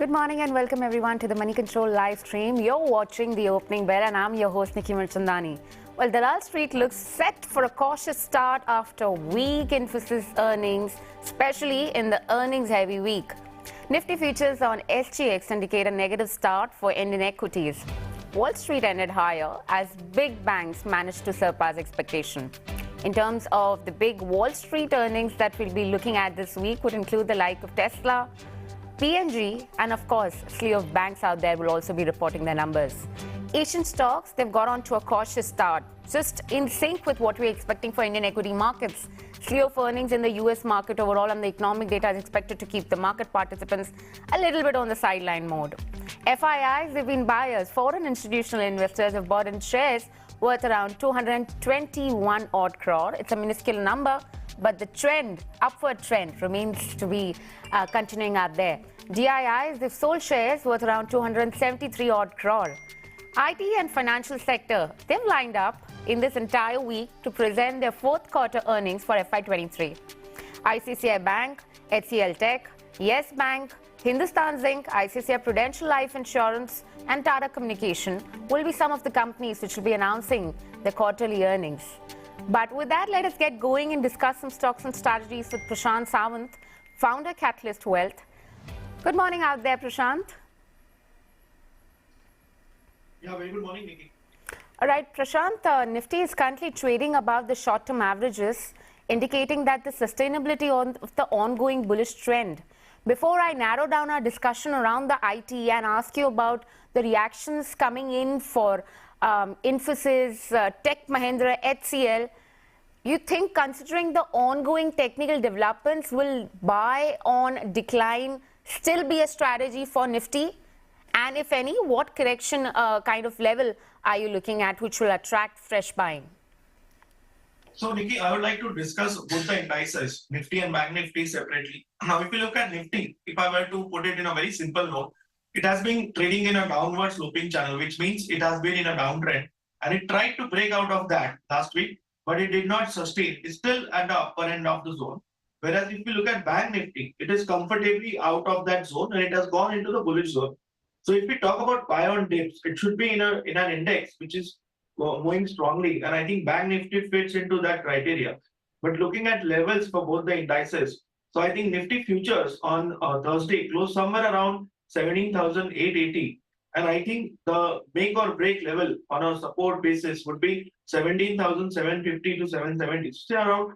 Good morning and welcome everyone to the Moneycontrol live stream. You're watching the opening bell and I'm your host Nickey Mirchandani. Well, Dalal Street looks set for a cautious start after weak Infosys earnings, especially in the earnings heavy week. Nifty futures on SGX indicate a negative start for Indian equities. Wall Street ended higher as big banks managed to surpass expectation. In terms of the big Wall Street earnings that we'll be looking at this week would include the like of Tesla, PNG, and of course, slew of banks out there will also be reporting their numbers. Asian stocks, they've got on to a cautious start, just in sync with what we're expecting for Indian equity markets. Slew of earnings in the US market overall and the economic data is expected to keep the market participants a little bit on the sideline mode. FIIs, they've been buyers. Foreign institutional investors have bought in shares worth around 221 odd crore. It's a minuscule number, but the trend, upward trend, remains to be continuing out there. DIIs, they've sold shares worth around 273 odd crore. IT and financial sector, they've lined up in this entire week to present their fourth quarter earnings for FY23. ICICI Bank, HCL Tech, Yes Bank, Hindustan Zinc, ICICI Prudential Life Insurance and Tata Communication will be some of the companies which will be announcing their quarterly earnings. But with that, let us get going and discuss some stocks and strategies with Prashant Sawant, founder Catalyst Wealth. Good morning out there, Prashant. Yeah, very good morning, Nickey. All right, Prashant, Nifty is currently trading above the short-term averages, indicating that the sustainability of the ongoing bullish trend. Before I narrow down our discussion around the IT and ask you about the reactions coming in for Infosys, Tech Mahindra, HCL, you think considering the ongoing technical developments, will buy on decline still be a strategy for Nifty? And if any, what correction kind of level are you looking at which will attract fresh buying? So, Nickey, I would like to discuss both the indices, Nifty and Bank Nifty separately. Now, if you look at Nifty, if I were to put it in a very simple note, it has been trading in a downward sloping channel, which means it has been in a downtrend. And it tried to break out of that last week, but it did not sustain. It's still at the upper end of the zone. Whereas if you look at Bank Nifty, it is comfortably out of that zone and it has gone into the bullish zone. So if we talk about buy on dips, it should be in an index which is moving strongly. And I think Bank Nifty fits into that criteria. But looking at levels for both the indices, so I think Nifty futures on Thursday closed somewhere around 17,880. And I think the make or break level on a support basis would be 17,750 to 770. So around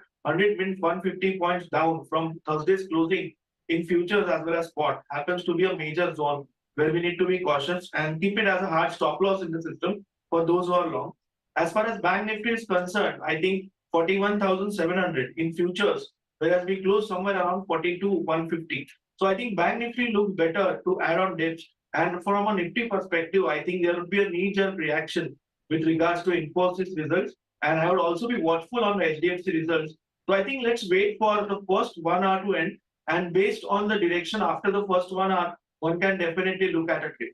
150 points down from Thursday's closing in futures as well as spot happens to be a major zone where we need to be cautious and keep it as a hard stop loss in the system for those who are long. As far as Bank Nifty is concerned, I think 41,700 in futures, whereas we closed somewhere around 42,150. So I think Bank Nifty looks better to add on dips. And from a Nifty perspective, I think there would be a knee-jerk reaction with regards to Infosys results. And I would also be watchful on HDFC results. So I think let's wait for the first 1 hour to end. And based on the direction after the first 1 hour, one can definitely look at a trade.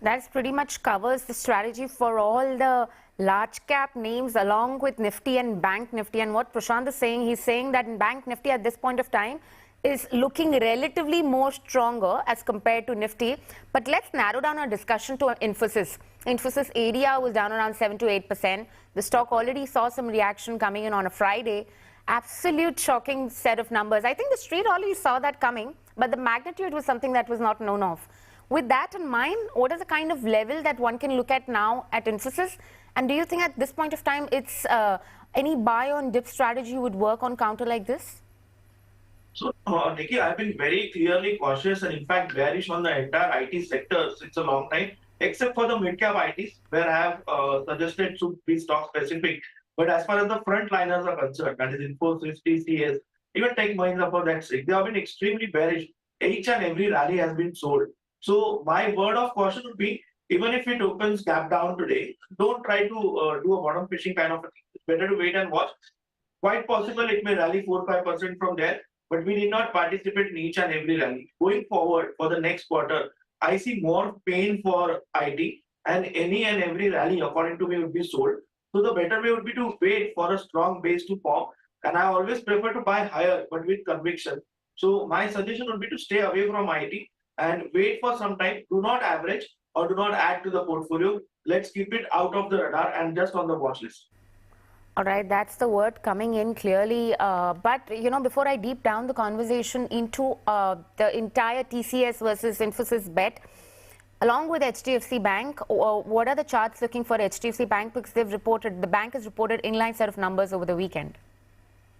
That pretty much covers the strategy for all the large cap names along with Nifty and Bank Nifty. And what Prashant is saying, he's saying that in Bank Nifty at this point of time is looking relatively more stronger as compared to Nifty. But let's narrow down our discussion to Infosys. Infosys ADR was down around 7 to 8%. The stock already saw some reaction coming in on a Friday. Absolute shocking set of numbers. I think the street already saw that coming, but the magnitude was something that was not known of. With that in mind, what is the kind of level that one can look at now at Infosys? And do you think at this point of time, it's any buy on dip strategy would work on counter like this? So, Nickey, I've been very clearly cautious and in fact bearish on the entire IT sector since a long time, except for the mid-cap ITs, where I have suggested to be stock specific. But as far as the frontliners are concerned, that is Infosys, TCS, even Tech Mahindra for that sake, they have been extremely bearish. Each and every rally has been sold. So my word of caution would be, even if it opens gap down today, don't try to do a bottom fishing kind of a thing. It's better to wait and watch. Quite possible it may rally 4-5% from there, but we need not participate in each and every rally. Going forward for the next quarter, I see more pain for IT and any and every rally, according to me, would be sold. So the better way would be to wait for a strong base to form. And I always prefer to buy higher, but with conviction. So my suggestion would be to stay away from IT and wait for some time. Do not average or do not add to the portfolio. Let's keep it out of the radar and just on the watch list. All right, that's the word coming in clearly. But, before I deep down the conversation into the entire TCS versus Infosys bet, along with HDFC Bank, what are the charts looking for HDFC Bank? Because the bank has reported inline set of numbers over the weekend.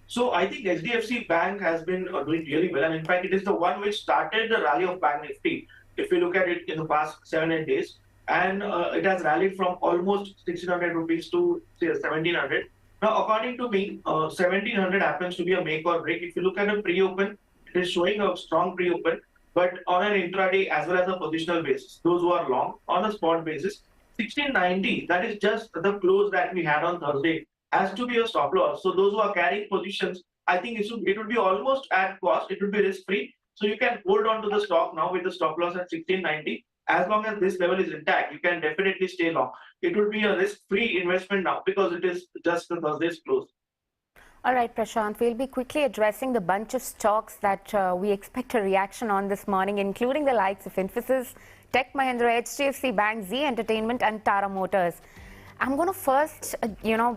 So I think HDFC Bank has been doing really well, and in fact, it is the one which started the rally of Bank Nifty. If you look at it in the past 7-8 days, and it has rallied from almost 1,600 rupees to say 1,700. Now, according to me, 1,700 happens to be a make or break. If you look at a pre-open, it is showing a strong pre-open, but on an intraday as well as a positional basis, those who are long on a spot basis, 1,690, that is just the close that we had on Thursday, has to be a stop loss. So those who are carrying positions, I think it would be almost at cost. It would be risk free. So you can hold on to the stock now with the stop loss at 1,690. As long as this level is intact, you can definitely stay long. It would be a risk free investment now because it is just the Thursday's close. All right, Prashant, we'll be quickly addressing the bunch of stocks that we expect a reaction on this morning, including the likes of Infosys, Tech Mahindra, HDFC Bank, Z Entertainment and Tata Motors. I'm going to first,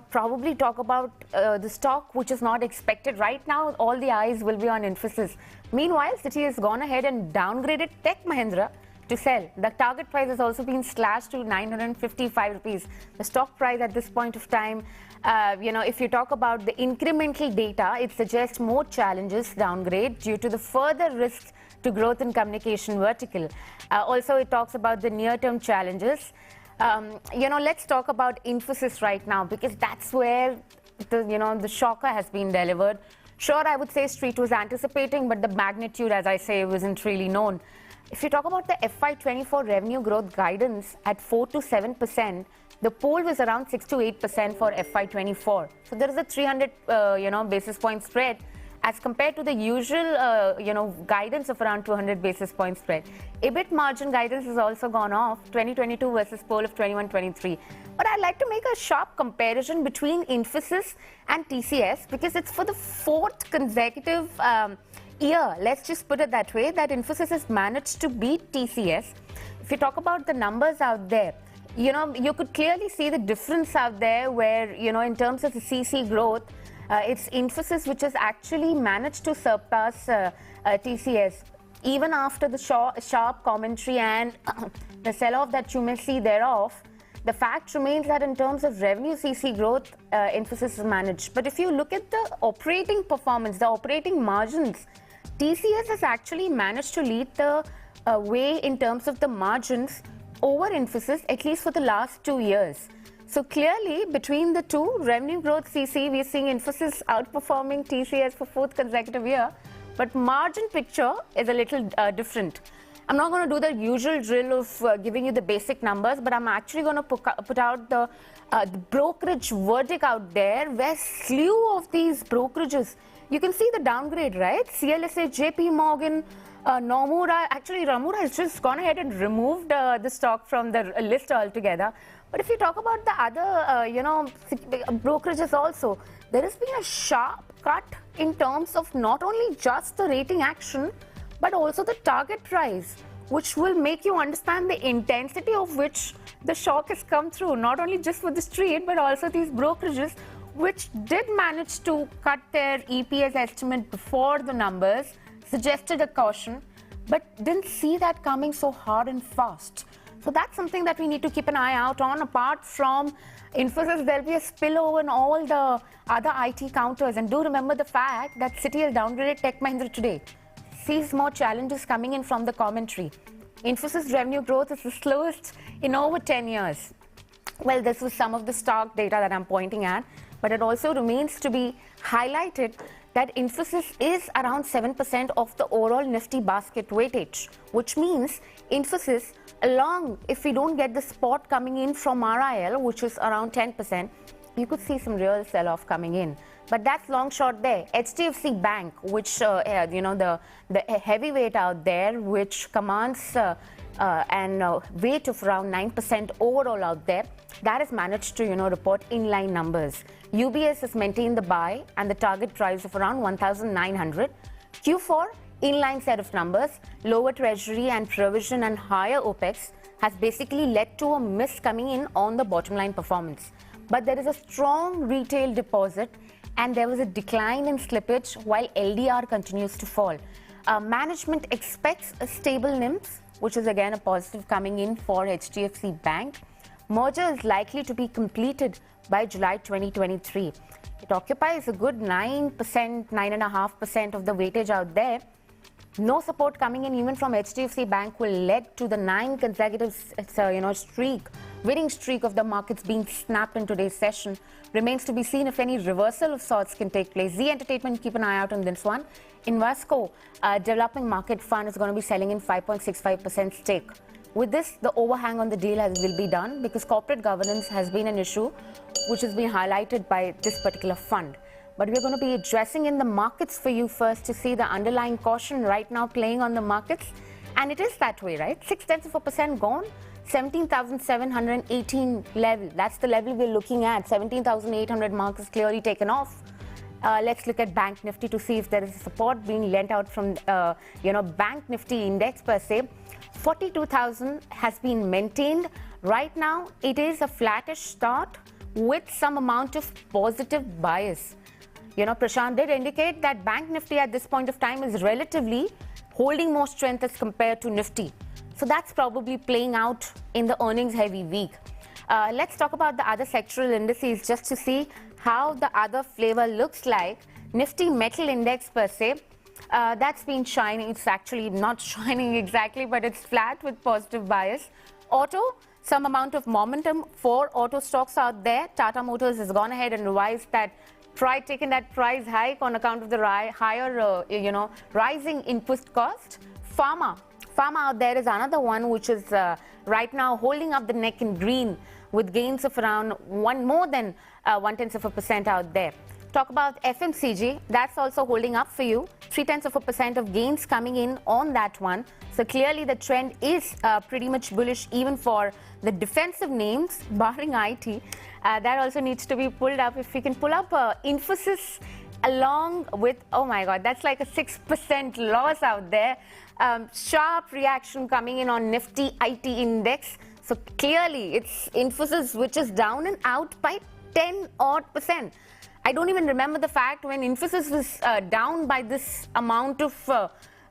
probably talk about the stock which is not expected. Right now, all the eyes will be on Infosys. Meanwhile, Citi has gone ahead and downgraded Tech Mahindra to sell. The target price has also been slashed to 955 rupees. The stock price at this point of time, if you talk about the incremental data, it suggests more challenges downgrade due to the further risks to growth in communication vertical. Also, it talks about the near-term challenges. Let's talk about Infosys right now because that's where the shocker has been delivered. Sure, I would say Street was anticipating, but the magnitude, as I say, wasn't really known. If you talk about the FY24 revenue growth guidance at 4 to 7%, the poll was around 6 to 8% for FY24. So there is a 300, basis point spread as compared to the usual, guidance of around 200 basis point spread. EBIT margin guidance has also gone off, 2022 versus poll of 21-23. But I'd like to make a sharp comparison between Infosys and TCS because it's for the fourth consecutive year, let's just put it that way, that Infosys has managed to beat TCS. If you talk about the numbers out there, you could clearly see the difference out there where, in terms of the CC growth, it's Infosys which has actually managed to surpass TCS. Even after the sharp commentary and the sell-off that you may see thereof, the fact remains that in terms of revenue CC growth, Infosys has managed. But if you look at the operating performance, the operating margins, TCS has actually managed to lead the way in terms of the margins over Infosys, at least for the last 2 years. So clearly, between the two, revenue growth CC, we're seeing Infosys outperforming TCS for fourth consecutive year. But margin picture is a little different. I'm not going to do the usual drill of giving you the basic numbers, but I'm actually going to put out the brokerage verdict out there where slew of these brokerages. You can see the downgrade, right? CLSA, JP Morgan, Nomura. Actually, Nomura has just gone ahead and removed the stock from the list altogether. But if you talk about the other, brokerages also, there has been a sharp cut in terms of not only just the rating action, but also the target price, which will make you understand the intensity of which the shock has come through, not only just for the street, but also these brokerages, which did manage to cut their EPS estimate before the numbers, suggested a caution, but didn't see that coming so hard and fast. So that's something that we need to keep an eye out on. Apart from Infosys, there'll be a spillover in all the other IT counters. And do remember the fact that Citi has downgraded Tech Mahindra today. Sees more challenges coming in from the commentary. Infosys revenue growth is the slowest in over 10 years. Well, this was some of the stock data that I'm pointing at, but it also remains to be highlighted that Infosys is around 7% of the overall Nifty basket weightage, which means Infosys, along, if we don't get the spot coming in from RIL, which is around 10%, you could see some real sell-off coming in. But that's long short there. HDFC Bank, which, the heavyweight out there, which commands weight of around 9% overall out there, that has managed to, report inline numbers. UBS has maintained the buy and the target price of around 1,900. Q4 inline set of numbers, lower treasury and provision and higher OPEX has basically led to a miss coming in on the bottom line performance. But there is a strong retail deposit and there was a decline in slippage while LDR continues to fall. Management expects a stable NIMS, which is again a positive coming in for HDFC Bank. Merger is likely to be completed by July 2023. It occupies a good 9%, 9.5% of the weightage out there. No support coming in even from HDFC Bank will lead to the 9 consecutive winning streak of the markets being snapped in today's session. Remains to be seen if any reversal of sorts can take place. Z Entertainment, keep an eye out on this one. Invesco, developing market fund, is going to be selling in 5.65% stake. With this, the overhang on the deal will be done because corporate governance has been an issue which has been highlighted by this particular fund. But we're going to be addressing in the markets for you first to see the underlying caution right now playing on the markets. And it is that way, right? 0.6% gone, 17,718 level. That's the level we're looking at. 17,800 mark is clearly taken off. Let's look at Bank Nifty to see if there is support being lent out from, Bank Nifty index per se. 42,000 has been maintained. Right now, it is a flattish start with some amount of positive bias. Prashant did indicate that Bank Nifty at this point of time is relatively holding more strength as compared to Nifty. So that's probably playing out in the earnings heavy week. Let's talk about the other sectoral indices just to see how the other flavor looks like. Nifty Metal Index per se, that's been shining. It's actually not shining exactly, but it's flat with positive bias. Auto, some amount of momentum for auto stocks out there. Tata Motors has gone ahead and revised that, taken that price hike on account of the higher, rising input cost. Pharma out there is another one which is right now holding up the neck in green with gains of around more than 0.1% out there. Talk about FMCG, that's also holding up for you. 0.3% of gains coming in on that one. So clearly the trend is pretty much bullish even for the defensive names, barring IT. That also needs to be pulled up. If we can pull up Infosys along with, oh my God, that's like a 6% loss out there. Sharp reaction coming in on Nifty IT index. So clearly it's Infosys which is down and out by 10% I don't even remember the fact when Infosys was down by this amount of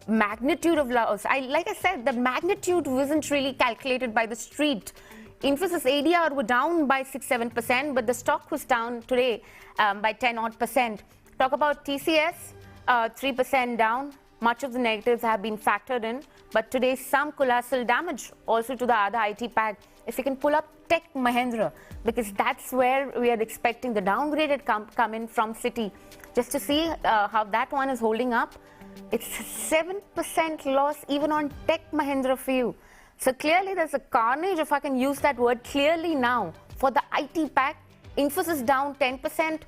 magnitude of loss. Like I said, the magnitude wasn't really calculated by the street. Infosys ADR were down by 6-7%, but the stock was down today by 10%. Talk about TCS, 3% down. Much of the negatives have been factored in, but today some colossal damage also to the other IT pack. If you can pull up Tech Mahindra, because that's where we are expecting the downgraded come in from Citi, just to see how that one is holding up. It's 7% loss even on Tech Mahindra for you. So clearly there's a carnage, if I can use that word clearly now, for the IT pack. Infosys down 10%.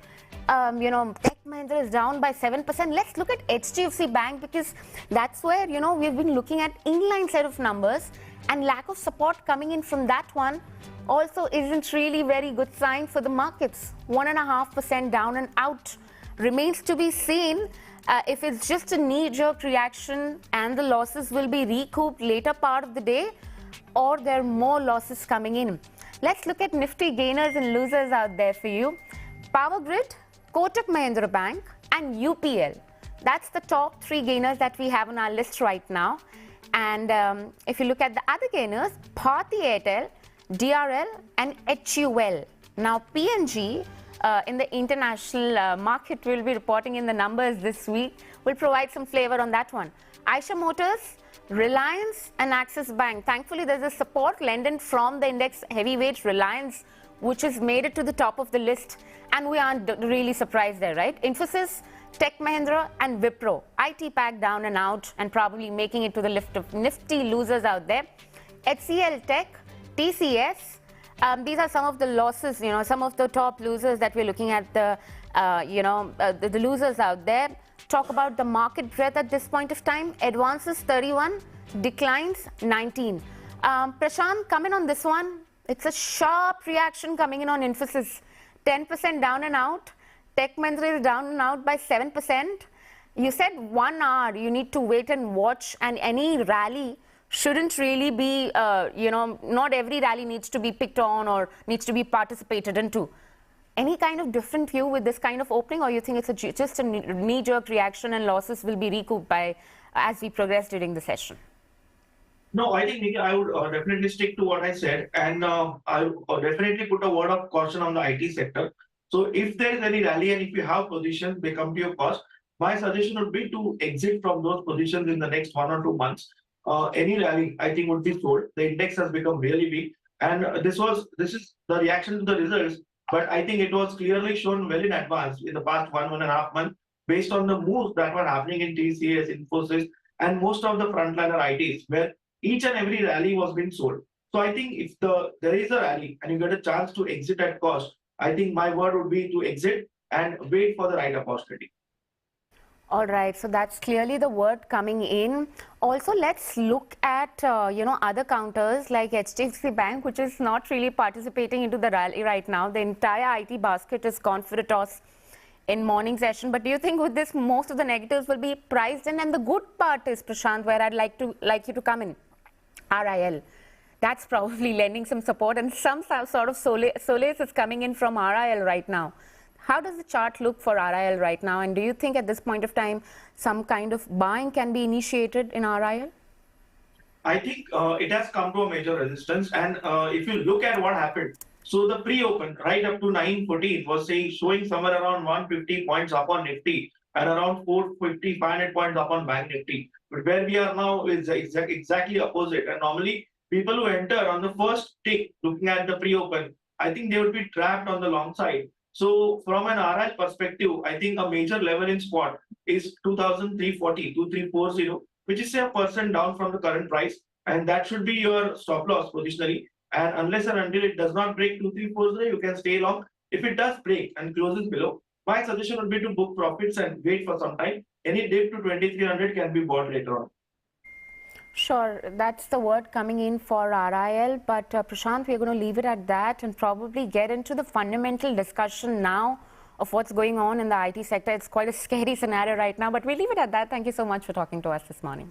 Tech Mahindra is down by 7%. Let's look at HDFC Bank, because that's where, we've been looking at inline set of numbers, and lack of support coming in from that one also isn't really very good sign for the markets. 1.5% down and out. Remains to be seen if it's just a knee-jerk reaction and the losses will be recouped later part of the day, or there are more losses coming in. Let's look at Nifty gainers and losers out there for you. Power Grid, Kotak Mahindra Bank and UPL. That's the top 3 gainers that we have on our list right now. And if you look at the other gainers, Bharti Airtel, DRL and HUL. Now PNG in the international market will be reporting in the numbers this week. We'll provide some flavor on that one. Eicher Motors, Reliance and Axis Bank. Thankfully, there's a support lent from the index heavyweight Reliance, which has made it to the top of the list. And we aren't really surprised there, right? Infosys, Tech Mahindra and Wipro. IT pack down and out and probably making it to the list of Nifty losers out there. HCL Tech, TCS. These are some of the losses, some of the top losers that we're looking at, the losers out there. Talk about the market breadth at this point of time. Advances 31, declines 19. Prashant, come in on this one. It's a sharp reaction coming in on Infosys. 10% down and out. Tech Mahindra is down and out by 7%. You said 1 hour, you need to wait and watch, and any rally shouldn't really be, not every rally needs to be picked on or needs to be participated into. Any kind of different view with this kind of opening, or you think it's just a knee-jerk reaction and losses will be recouped by as we progress during the session? No, I think Nickey, I would definitely stick to what I said, and I would definitely put a word of caution on the IT sector. So if there is any rally and if you have positions, they come to your cost. My suggestion would be to exit from those positions in the next 1 or 2 months. Any rally, I think, would be sold. The index has become really weak, and this is the reaction to the results. But I think it was clearly shown well in advance in the past 1.5 months, based on the moves that were happening in TCS, Infosys, and most of the frontliner ITs, where each and every rally was being sold. So I think if there is a rally and you get a chance to exit at cost, I think my word would be to exit and wait for the right opportunity. All right, so that's clearly the word coming in. Also, let's look at other counters like HDFC Bank, which is not really participating into the rally right now. The entire IT basket is gone for a toss in morning session. But do you think with this, most of the negatives will be priced in? And the good part is, Prashant, where I'd like you to come in, RIL. That's probably lending some support, and some sort of solace is coming in from RIL right now. How does the chart look for RIL right now? And do you think at this point of time, some kind of buying can be initiated in RIL? I think it has come to a major resistance. And if you look at what happened, so the pre-open right up to 9:14 was showing somewhere around 150 points up on Nifty and around 450, 500 points up on Bank Nifty. But where we are now is exactly opposite. And normally, people who enter on the first tick, looking at the pre-open, I think they would be trapped on the long side. So from an RI perspective, I think a major level in spot is 2,340, 2,340, which is a percent down from the current price. And that should be your stop loss positionally. And unless and until it does not break 2,340, you can stay long. If it does break and closes below, my suggestion would be to book profits and wait for some time. Any dip to 2,300 can be bought later on. Sure, that's the word coming in for RIL, but Prashant, we're going to leave it at that and probably get into the fundamental discussion now of what's going on in the IT sector. It's quite a scary scenario right now, but we'll leave it at that. Thank you so much for talking to us this morning.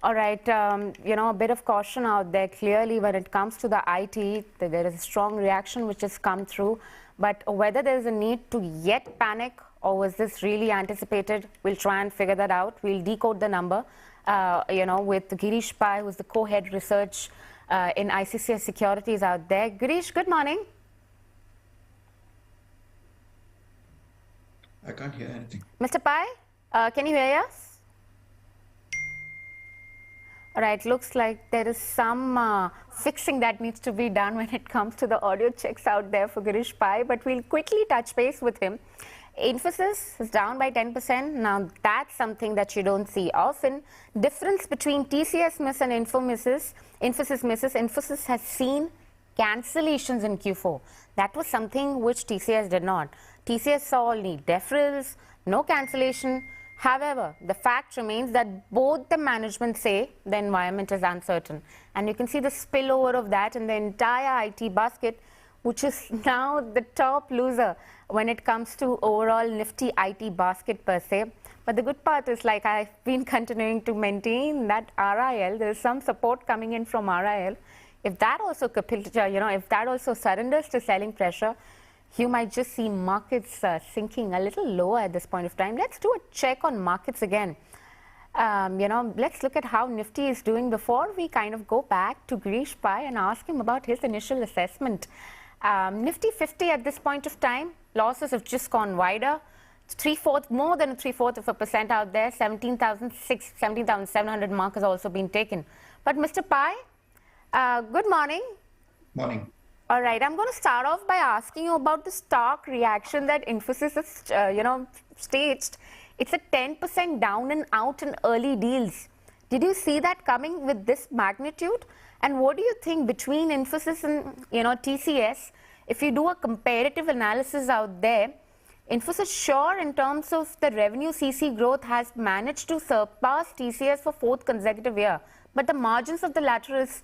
All right, a bit of caution out there. Clearly, when it comes to the IT, there is a strong reaction which has come through. But whether there is a need to yet panic or was this really anticipated, we'll try and figure that out. We'll decode the number, with Girish Pai, who's the co-head research in ICICI Securities out there. Girish, good morning. I can't hear anything. Mr. Pai, can you hear us? All right, looks like there is some fixing that needs to be done when it comes to the audio checks out there for Girish Pai, but we'll quickly touch base with him. Infosys is down by 10%. Now, that's something that you don't see often. Difference between TCS miss and Infosys misses. Infosys has seen cancellations in Q4. That was something which TCS did not. TCS saw only deferrals, no cancellation. However, the fact remains that both the management say the environment is uncertain. And you can see the spillover of that in the entire IT basket, which is now the top loser when it comes to overall Nifty IT basket per se. But the good part is, like I've been continuing to maintain, that RIL, there is some support coming in from RIL. If that also if that also surrenders to selling pressure, you might just see markets sinking a little lower at this point of time. Let's do a check on markets again. Let's look at how Nifty is doing before we kind of go back to Girish Pai and ask him about his initial assessment. Nifty 50 at this point of time, losses have just gone wider. It's more than 0.75% out there. 17,700 mark has also been taken. But Mr. Pai, good morning. Morning. All right, I'm going to start off by asking you about the stock reaction that Infosys has, staged. It's a 10% down and out in early deals. Did you see that coming with this magnitude? And what do you think between Infosys and TCS? If you do a comparative analysis out there, Infosys sure in terms of the revenue CC growth has managed to surpass TCS for 4th consecutive year, but the margins of the latter is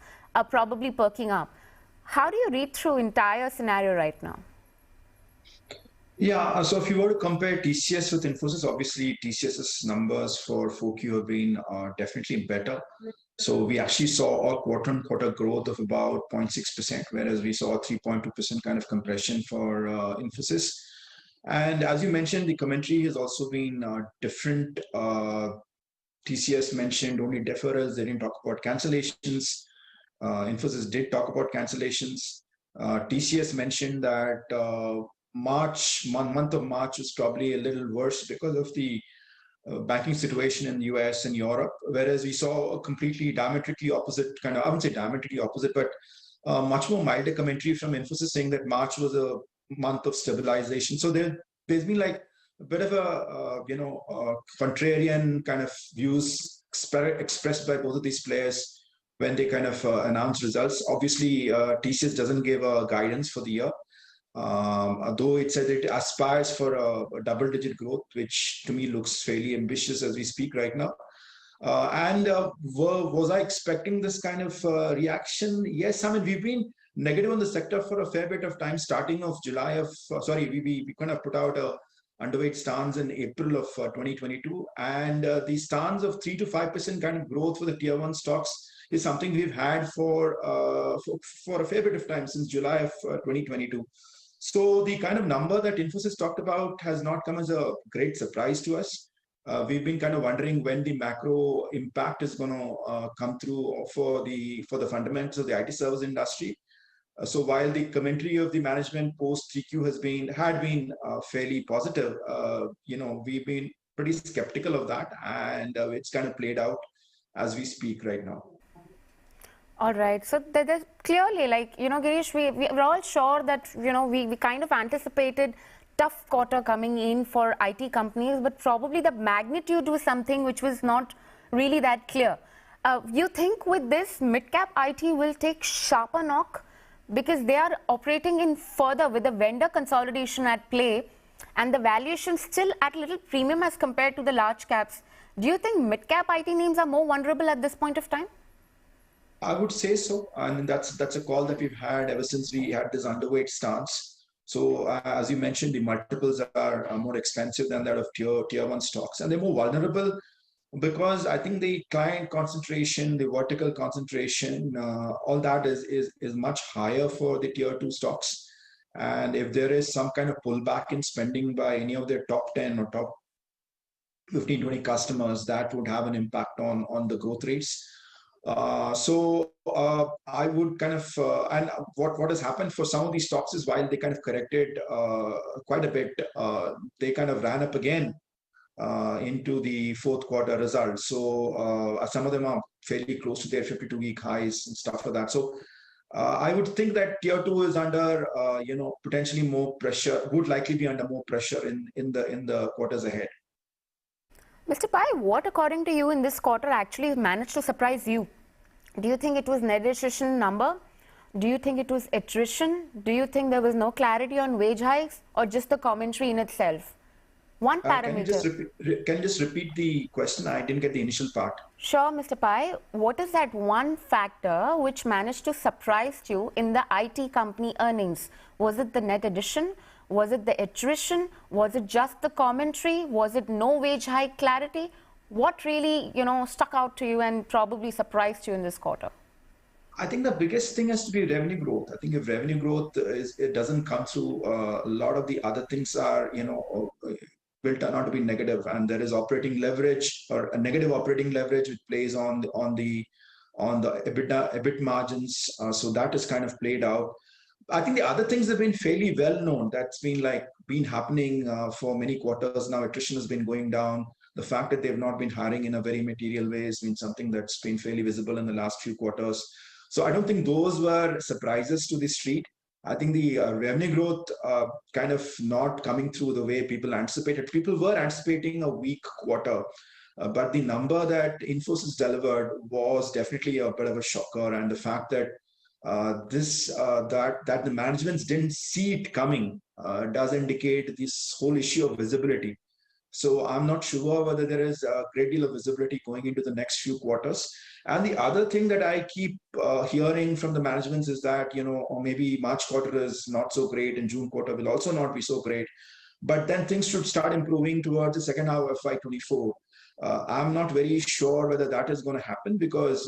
probably perking up. How do you read through entire scenario right now? Yeah, so if you were to compare TCS with Infosys, obviously TCS's numbers for 4Q have been definitely better. So we actually saw a quarter-on-quarter growth of about 0.6%, whereas we saw a 3.2% kind of compression for Infosys. And as you mentioned, the commentary has also been different. TCS mentioned only deferrals; they didn't talk about cancellations. Infosys did talk about cancellations. TCS mentioned that month of March was probably a little worse because of the banking situation in the US and Europe, whereas we saw a completely diametrically opposite kind of, I wouldn't say diametrically opposite, but much more milder commentary from Infosys saying that March was a month of stabilization. So there's been like a bit of a, contrarian kind of views expressed by both of these players when they kind of announce results. Obviously, TCS doesn't give a guidance for the year. Though it said it aspires for a double-digit growth, which to me looks fairly ambitious as we speak right now. Was I expecting this kind of reaction? Yes, I mean, we've been negative on the sector for a fair bit of time, starting of July of, we kind of put out a underweight stance in April of 2022. And the stance of 3 to 5% kind of growth for the tier one stocks is something we've had for a fair bit of time since July of 2022. So the kind of number that Infosys talked about has not come as a great surprise to us. We've been kind of wondering when the macro impact is going to come through for the fundamentals of the IT service industry. So while the commentary of the management post 3Q had been fairly positive, we've been pretty skeptical of that, and it's kind of played out as we speak right now. All right. So there's clearly, Girish, we're all sure that, we kind of anticipated tough quarter coming in for IT companies, but probably the magnitude was something which was not really that clear. You think with this, mid-cap IT will take sharper knock because they are operating in further with the vendor consolidation at play and the valuation still at a little premium as compared to the large caps. Do you think mid-cap IT names are more vulnerable at this point of time? I would say so, and that's a call that we've had ever since we had this underweight stance. So as you mentioned, the multiples are more expensive than that of tier one stocks, and they're more vulnerable because I think the client concentration, the vertical concentration, all that is much higher for the tier two stocks. And if there is some kind of pullback in spending by any of their top 10 or top 15, 20 customers, that would have an impact on the growth rates. I would kind of, and what has happened for some of these stocks is while they kind of corrected quite a bit, they kind of ran up again into the fourth quarter results. So some of them are fairly close to their 52-week highs and stuff like that. So I would think that tier two is under, potentially more pressure, would likely be under more pressure in the quarters ahead. Mr. Pai, what according to you in this quarter actually managed to surprise you? Do you think it was net attrition number? Do you think it was attrition? Do you think there was no clarity on wage hikes or just the commentary in itself? One parameter. Can you just repeat the question? I didn't get the initial part. Sure, Mr. Pai. What is that one factor which managed to surprise you in the IT company earnings? Was it the net addition? Was it the attrition? Was it just the commentary? Was it no wage hike clarity? What really, stuck out to you and probably surprised you in this quarter? I think the biggest thing has to be revenue growth. I think if revenue growth it doesn't come through, a lot of the other things are, will turn out to be negative, and there is operating leverage or a negative operating leverage which plays on the EBIT margins. So that is kind of played out. I think the other things have been fairly well known. That's been happening for many quarters now. Attrition has been going down. The fact that they've not been hiring in a very material way has been something that's been fairly visible in the last few quarters. So I don't think those were surprises to the street. I think the revenue growth kind of not coming through the way people anticipated. People were anticipating a weak quarter, but the number that Infosys delivered was definitely a bit of a shocker. And the fact that that the management didn't see it coming does indicate this whole issue of visibility. So I'm not sure whether there is a great deal of visibility going into the next few quarters. And the other thing that I keep hearing from the management is that, or maybe March quarter is not so great and June quarter will also not be so great. but then things should start improving towards the second half of FY24. I'm not very sure whether that is going to happen because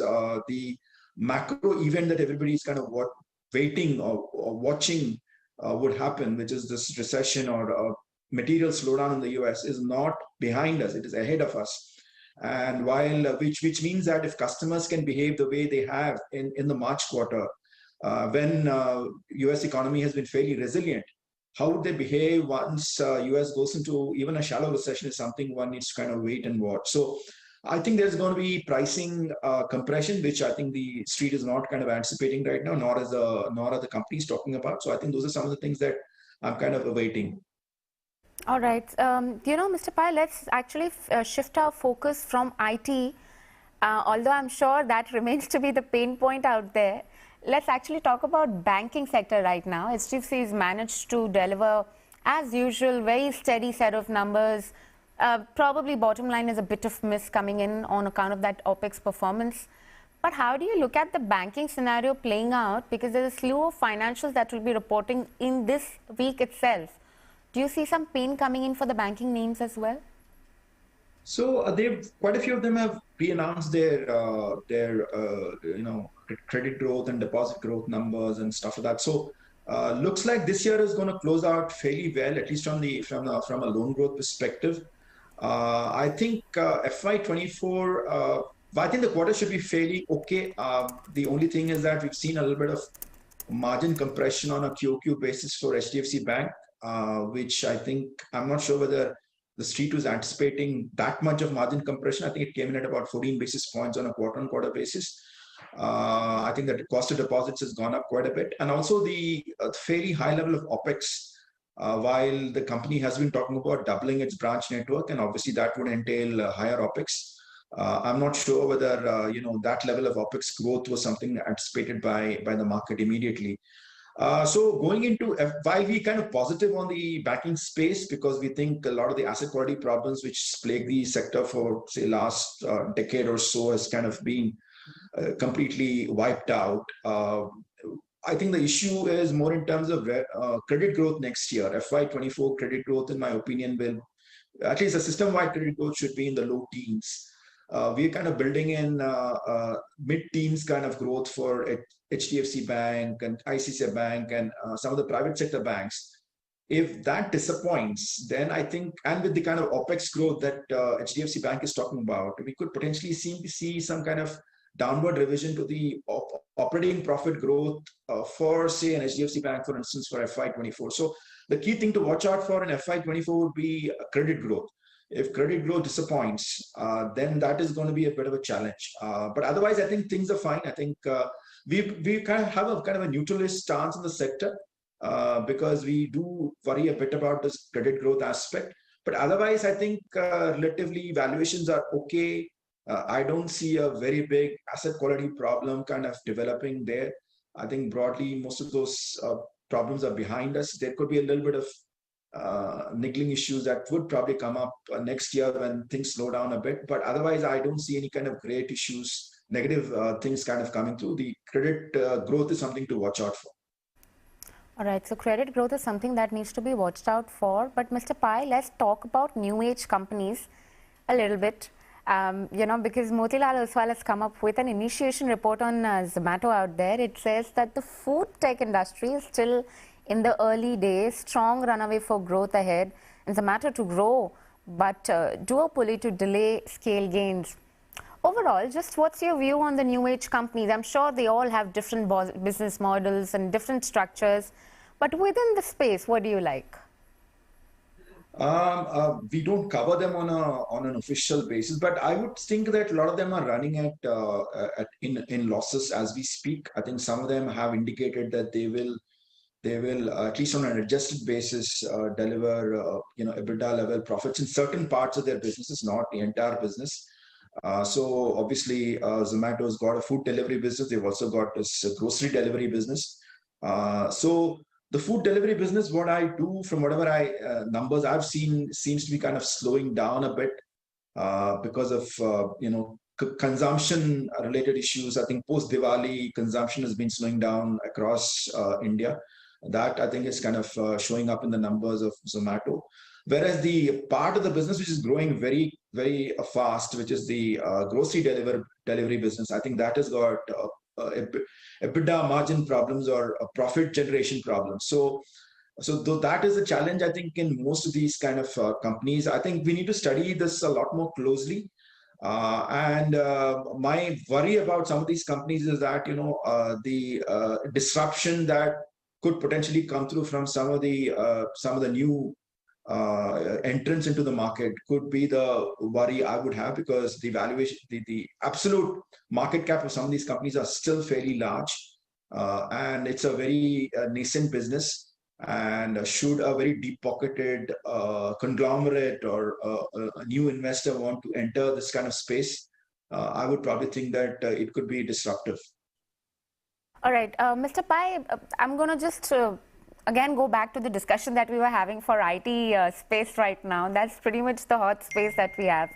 the macro event that everybody is kind of waiting or watching would happen, which is this recession or material slowdown in the US, is not behind us; it is ahead of us. And while which means that if customers can behave the way they have in the March quarter, when US economy has been fairly resilient, how would they behave once US goes into even a shallow recession is something one needs to kind of wait and watch. So I think there's going to be pricing compression, which I think the street is not kind of anticipating right now, nor are the companies talking about. So I think those are some of the things that I'm kind of awaiting. All right. Mr. Pai, let's actually shift our focus from IT, although I'm sure that remains to be the pain point out there. Let's actually talk about banking sector right now. HDFC has managed to deliver, as usual, very steady set of numbers. Probably bottom line is a bit of miss coming in on account of that OPEX performance. But how do you look at the banking scenario playing out? Because there's a slew of financials that will be reporting in this week itself. Do you see some pain coming in for the banking names as well? So quite a few of them have pre-announced their credit growth and deposit growth numbers and stuff like that. So looks like this year is going to close out fairly well, at least from a loan growth perspective. I think FY24. I think the quarter should be fairly okay. The only thing is that we've seen a little bit of margin compression on a QOQ basis for HDFC Bank, which I think I'm not sure whether the street was anticipating that much of margin compression. I think it came in at about 14 basis points on a quarter-on-quarter basis. I think that the cost of deposits has gone up quite a bit, and also the fairly high level of OPEX. While the company has been talking about doubling its branch network, and obviously that would entail higher OPEX. I'm not sure whether that level of OPEX growth was something anticipated by the market immediately. So going into while we kind of positive on the banking space because we think a lot of the asset quality problems which plague the sector for say last decade or so has kind of been completely wiped out. I think the issue is more in terms of credit growth next year. FY24 credit growth, in my opinion, will at least the system-wide credit growth should be in the low teens. We're kind of building in mid-teens kind of growth for HDFC Bank and ICICI Bank and some of the private sector banks. If that disappoints, then I think, and with the kind of OPEX growth that HDFC Bank is talking about, we could potentially see some kind of downward revision to the operating profit growth for, say, an HDFC Bank, for instance, for FY24. So the key thing to watch out for in FY24 would be credit growth. If credit growth disappoints, then that is going to be a bit of a challenge. But otherwise, I think things are fine. I think we kind of have a kind of a neutralist stance in the sector because we do worry a bit about this credit growth aspect. But otherwise, I think relatively valuations are okay. I don't see a very big asset quality problem kind of developing there. I think broadly, most of those problems are behind us. There could be a little bit of niggling issues that would probably come up next year when things slow down a bit. But otherwise, I don't see any kind of great issues, negative things kind of coming through. The credit growth is something to watch out for. All right, so credit growth is something that needs to be watched out for. But Mr. Pai, let's talk about new age companies a little bit. Because Motilal Oswal has come up with an initiation report on Zomato out there. It says that the food tech industry is still in the early days, strong runaway for growth ahead, and Zomato to grow, but duopoly to delay scale gains. Overall, just what's your view on the new age companies? I'm sure they all have different business models and different structures, but within the space, what do you like? We don't cover them on an official basis, but I would think that a lot of them are running in losses as we speak. I think some of them have indicated that they will at least on an adjusted basis deliver EBITDA level profits in certain parts of their businesses, not the entire business. So obviously Zomato's got a food delivery business. They've also got this grocery delivery business. So the food delivery business, what I do from whatever numbers I've seen, seems to be kind of slowing down a bit because of consumption related issues. I think post Diwali consumption has been slowing down across India. That I think is kind of showing up in the numbers of Zomato. Whereas the part of the business which is growing very, very fast, which is the grocery delivery business, I think that has got EBITDA margin problems or profit generation problems. So though that is a challenge, I think in most of these kind of companies, I think we need to study this a lot more closely. And my worry about some of these companies is that the disruption that could potentially come through from some of the new entrance into the market could be the worry I would have, because the valuation, the absolute market cap of some of these companies are still fairly large, and it's a very nascent business. And should a very deep-pocketed conglomerate or a new investor want to enter this kind of space, I would probably think that it could be disruptive. All right, Mr. Pai, I'm going to just again go back to the discussion that we were having for IT space right now. That's pretty much the hot space that we have.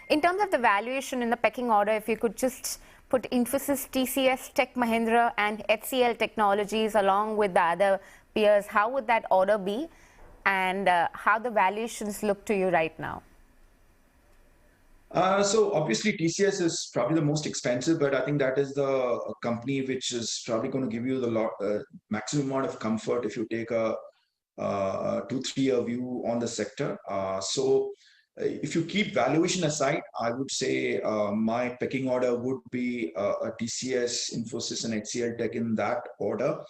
In terms of the valuation in the pecking order, if you could just put Infosys, TCS, Tech Mahindra, and HCL Technologies along with the other peers, how would that order be, and how the valuations look to you right now? So obviously TCS is probably the most expensive, but I think that is the company which is probably going to give you the maximum amount of comfort if you take a 2-3 year view on the sector. So if you keep valuation aside, I would say my pecking order would be a TCS, Infosys, and HCL Tech in that order.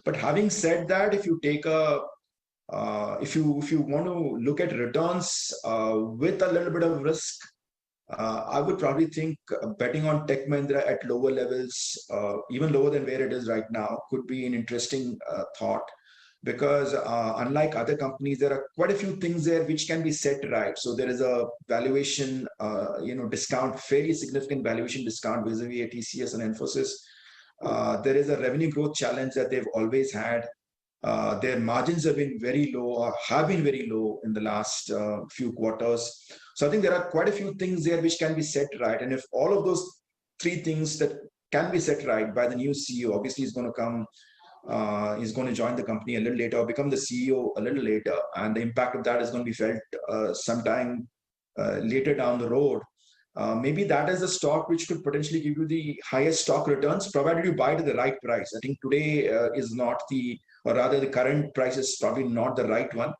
But having said that, if you take if you want to look at returns with a little bit of risk, I would probably think betting on Tech Mahindra at lower levels, even lower than where it is right now, could be an interesting thought. Because unlike other companies, there are quite a few things there which can be set right. So there is a valuation, discount, fairly significant valuation discount vis-a-vis TCS and Infosys. There is a revenue growth challenge that they've always had. Their margins have been very low, or have been very low in the last few quarters. So I think there are quite a few things there which can be set right. And if all of those 3 things that can be set right by the new CEO, obviously he's going to come, he's going to join the company a little later or become the CEO a little later. And the impact of that is going to be felt sometime later down the road. Maybe that is a stock which could potentially give you the highest stock returns, provided you buy it at the right price. I think today is not or rather the current price is probably not the right one.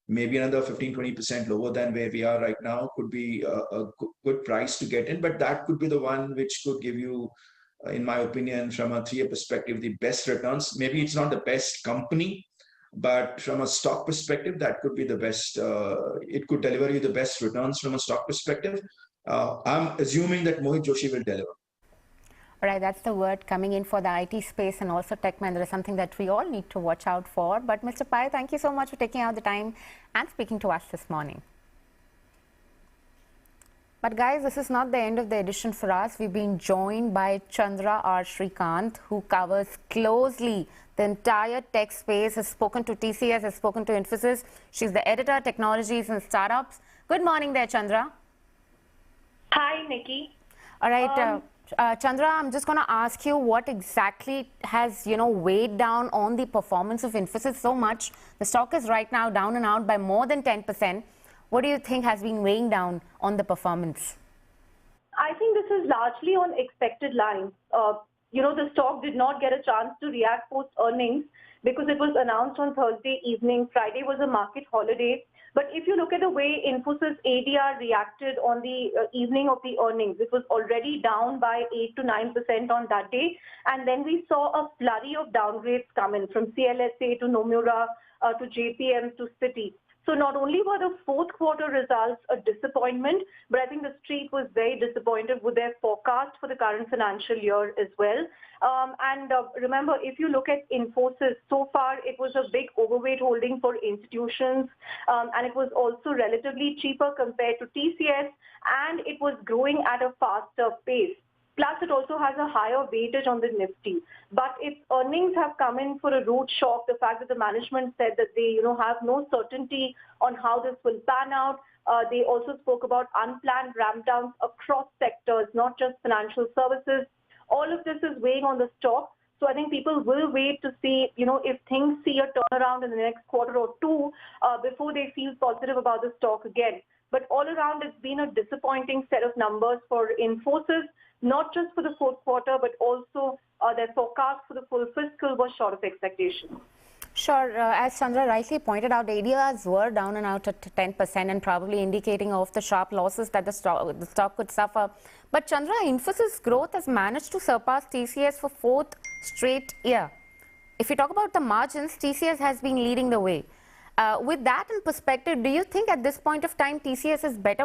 Maybe another 15-20% lower than where we are right now could be a good price to get in. But that could be the one which could give you, in my opinion, from a 3-year perspective, the best returns. Maybe it's not the best company, but from a stock perspective, that could be the best. It could deliver you the best returns from a stock perspective. I'm assuming that Mohit Joshi will deliver. All right, that's the word coming in for the IT space and also Tech Mahindra, something that we all need to watch out for. But Mr. Pai, thank you so much for taking out the time and speaking to us this morning. But guys, this is not the end of the edition for us. We've been joined by Chandra R. Srikanth, who covers closely the entire tech space, has spoken to TCS, has spoken to Infosys. She's the editor, Technologies and Startups. Good morning there, Chandra. Hi, Nicky. All right, Chandra, I'm just going to ask you what exactly has, weighed down on the performance of Infosys so much. The stock is right now down and out by more than 10%. What do you think has been weighing down on the performance? I think this is largely on expected lines. The stock did not get a chance to react post earnings because it was announced on Thursday evening. Friday was a market holiday. But if you look at the way Infosys ADR reacted on the evening of the earnings, it was already down by 8 to 9% on that day. And then we saw a flurry of downgrades come in from CLSA to Nomura to JPM to Citi. So not only were the fourth quarter results a disappointment, but I think the street was very disappointed with their forecast for the current financial year as well. Remember, if you look at Infosys, so far it was a big overweight holding for institutions, and it was also relatively cheaper compared to TCS, and it was growing at a faster pace. Plus, it also has a higher weightage on the Nifty. But its earnings have come in for a rude shock. The fact that the management said that they, have no certainty on how this will pan out. They also spoke about unplanned ramp downs across sectors, not just financial services. All of this is weighing on the stock. So I think people will wait to see, if things see a turnaround in the next quarter or two before they feel positive about the stock again. But all around, it's been a disappointing set of numbers for Infosys, not just for the fourth quarter, but also their forecast for the full fiscal was short of expectations. Sure. As Chandra rightly pointed out, the ADRs were down and out at 10% and probably indicating of the sharp losses that the stock could suffer. But Chandra, Infosys growth has managed to surpass TCS for fourth straight year. If you talk about the margins, TCS has been leading the way. With that in perspective, do you think at this point of time TCS is better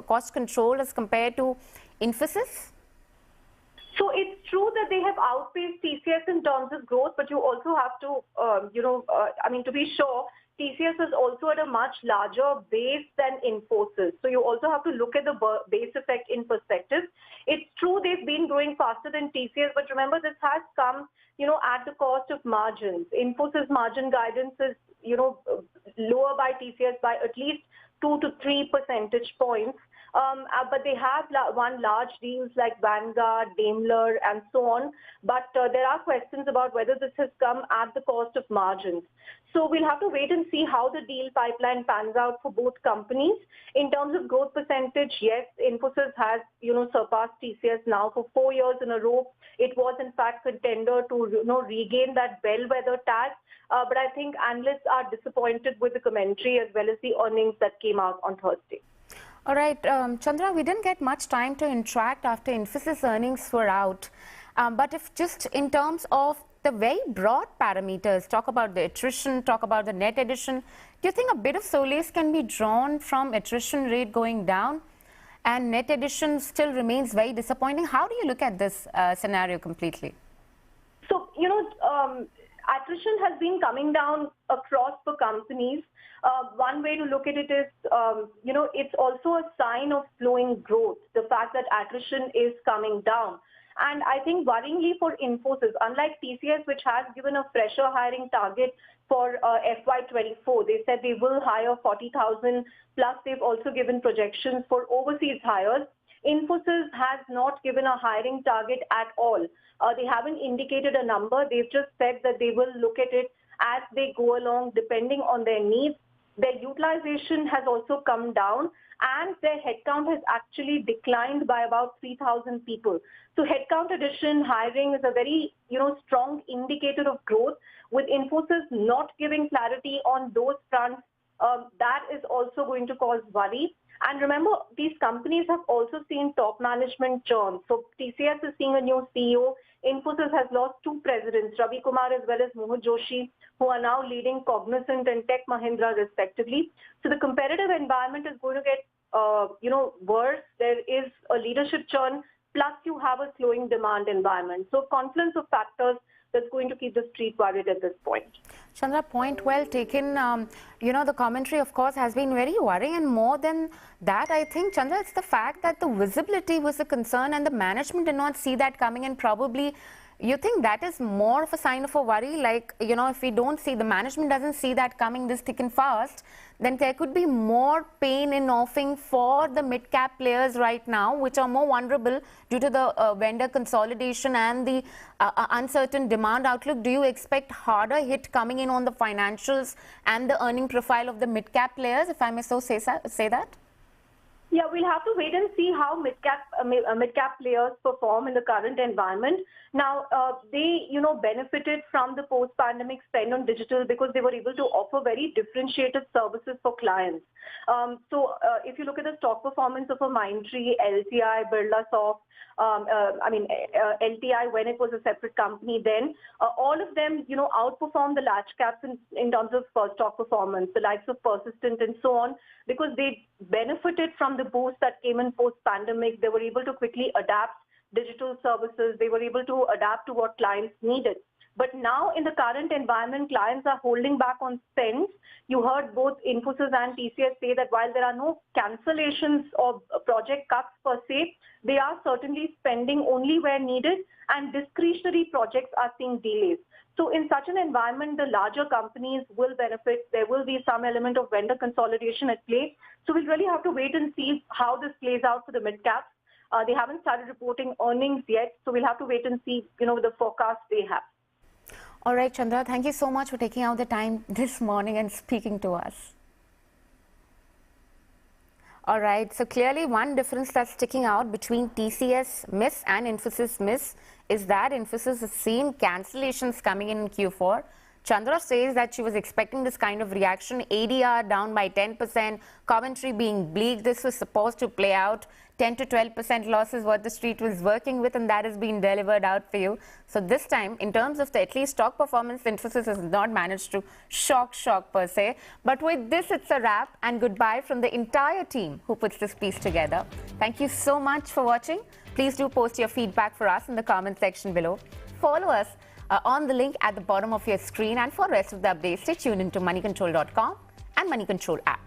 cost control as compared to Infosys? So it's true that they have outpaced TCS in terms of growth, but you also have to, to be sure, TCS is also at a much larger base than Infosys. So you also have to look at the base effect in perspective. It's true they've been growing faster than TCS, but remember this has come, at the cost of margins. Infosys margin guidance is, lower by TCS by at least 2 to 3 percentage points. But they have won large deals like Vanguard, Daimler, and so on. But there are questions about whether this has come at the cost of margins. So we'll have to wait and see how the deal pipeline pans out for both companies. In terms of growth percentage, yes, Infosys has, surpassed TCS now for 4 years in a row. It was, in fact, contender to, regain that bellwether tag. But I think analysts are disappointed with the commentary as well as the earnings that came out on Thursday. All right, Chandra, we didn't get much time to interact after Infosys earnings were out. But if just in terms of the very broad parameters, talk about the attrition, talk about the net addition, do you think a bit of solace can be drawn from attrition rate going down and net addition still remains very disappointing? How do you look at this scenario completely? So, attrition has been coming down across the companies. One way to look at it is, it's also a sign of slowing growth, the fact that attrition is coming down. And I think worryingly for Infosys, unlike TCS, which has given a fresher hiring target for FY24, they said they will hire 40,000, plus they've also given projections for overseas hires. Infosys has not given a hiring target at all. They haven't indicated a number. They've just said that they will look at it as they go along, depending on their needs. Their utilization has also come down, and their headcount has actually declined by about 3,000 people. So headcount addition, hiring is a very, strong indicator of growth. With Infosys not giving clarity on those fronts, that is also going to cause worry. And remember, these companies have also seen top management churn. So TCS is seeing a new CEO. Infosys has lost 2 presidents, Ravi Kumar as well as Mohit Joshi, who are now leading Cognizant and Tech Mahindra respectively. So the competitive environment is going to get, worse. There is a leadership churn, plus you have a slowing demand environment. So confluence of factors that's going to keep the street worried at this point. Chandra, point well taken. The commentary, of course, has been very worrying. And more than that, I think, Chandra, it's the fact that the visibility was a concern and the management did not see that coming. And probably, you think that is more of a sign of a worry? Like, if we don't see, the management doesn't see that coming this thick and fast, then there could be more pain in offing for the mid-cap players right now, which are more vulnerable due to the vendor consolidation and the uncertain demand outlook. Do you expect harder hit coming in on the financials and the earning profile of the mid-cap players, if I may so say that? Yeah, we'll have to wait and see how mid-cap players perform in the current environment. Now, they, benefited from the post-pandemic spend on digital because they were able to offer very differentiated services for clients. If you look at the stock performance of a Mindtree, LTI, Birlasoft, LTI when it was a separate company then, all of them, outperformed the large caps in terms of stock performance, the likes of Persistent and so on, because they benefited from the boost that came in post-pandemic. They were able to quickly adapt digital services. They were able to adapt to what clients needed. But now in the current environment, clients are holding back on spends. You heard both Infosys and TCS say that while there are no cancellations or project cuts per se, they are certainly spending only where needed, and discretionary projects are seeing delays. So in such an environment, the larger companies will benefit. There will be some element of vendor consolidation at play. So we'll really have to wait and see how this plays out for the mid-caps. They haven't started reporting earnings yet, so we'll have to wait and see, the forecast they have. All right, Chandra, thank you so much for taking out the time this morning and speaking to us. All right, so clearly one difference that's sticking out between TCS miss and Infosys miss is that Infosys has seen cancellations coming in Q4. Chandra says that she was expecting this kind of reaction, ADR down by 10%, commentary being bleak. This was supposed to play out. 10 to 12% loss is what the street was working with, and that has been delivered out for you. So this time, in terms of the at least stock performance, Infosys has not managed to shock per se. But with this, it's a wrap and goodbye from the entire team who puts this piece together. Thank you so much for watching. Please do post your feedback for us in the comment section below. Follow us on the link at the bottom of your screen, and for the rest of the updates, stay tuned into moneycontrol.com and Moneycontrol app.